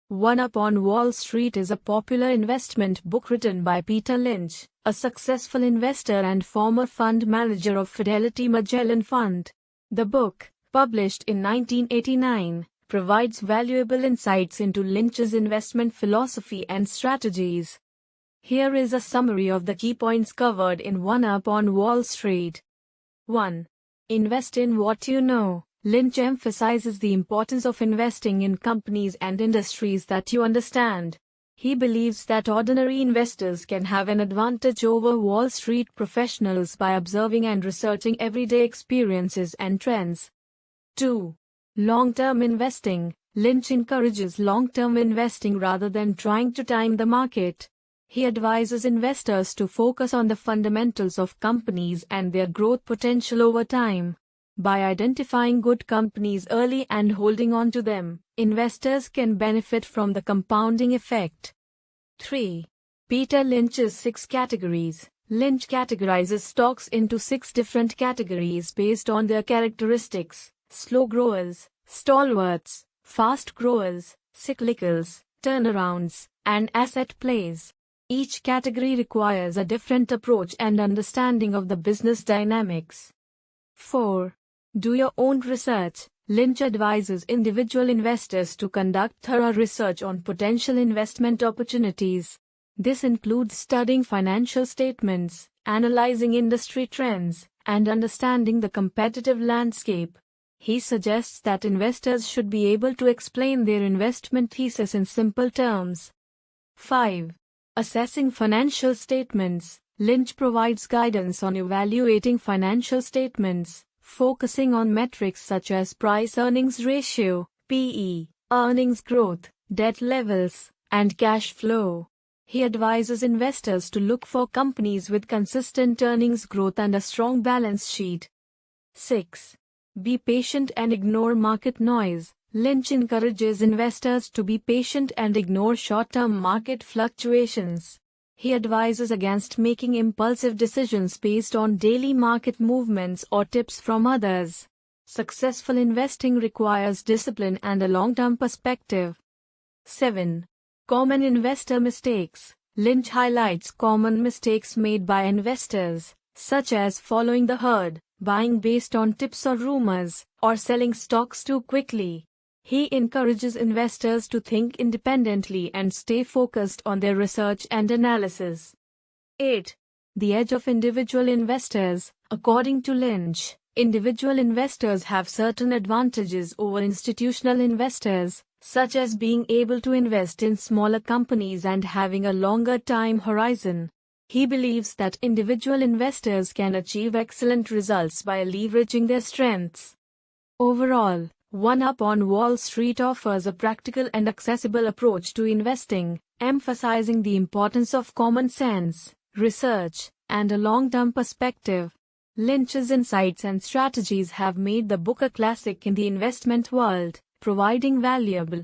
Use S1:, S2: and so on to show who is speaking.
S1: One Up on Wall Street is a popular investment book written by Peter Lynch, a successful investor and former fund manager of Fidelity Magellan Fund. The book, published in 1989, provides valuable insights into Lynch's investment philosophy and strategies. Here is a summary of the key points covered in One Up on Wall Street. 1. Invest in what you know. Lynch emphasizes the importance of investing in companies and industries that you understand. He believes that ordinary investors can have an advantage over Wall Street professionals by observing and researching everyday experiences and trends. 2. Long-term investing. Lynch encourages long-term investing rather than trying to time the market. He advises investors to focus on the fundamentals of companies and their growth potential over time. By identifying good companies early and holding on to them, investors can benefit from the compounding effect. 3. Peter Lynch's 6 categories. Lynch categorizes stocks into 6 different categories based on their characteristics: slow growers, stalwarts, fast growers, cyclicals, turnarounds, and asset plays. Each category requires a different approach and understanding of the business dynamics. 4. Do your own research. Lynch advises individual investors to conduct thorough research on potential investment opportunities. This includes studying financial statements, analyzing industry trends, and understanding the competitive landscape. He suggests that investors should be able to explain their investment thesis in simple terms. 5. Assessing financial statements. Lynch provides guidance on evaluating financial statements, focusing on metrics such as price-earnings ratio, PE, earnings growth, debt levels, and cash flow. He advises investors to look for companies with consistent earnings growth and a strong balance sheet. 6. Be patient and ignore market noise. Lynch encourages investors to be patient and ignore short-term market fluctuations. He advises against making impulsive decisions based on daily market movements or tips from others. Successful investing requires discipline and a long-term perspective. 7. Common investor mistakes. Lynch highlights common mistakes made by investors, such as following the herd, buying based on tips or rumors, or selling stocks too quickly. He encourages investors to think independently and stay focused on their research and analysis. 8. The edge of individual investors. According to Lynch, individual investors have certain advantages over institutional investors, such as being able to invest in smaller companies and having a longer time horizon. He believes that individual investors can achieve excellent results by leveraging their strengths. Overall, One Up on Wall Street offers a practical and accessible approach to investing, emphasizing the importance of common sense, research, and a long-term perspective. Lynch's insights and strategies have made the book a classic in the investment world, providing valuable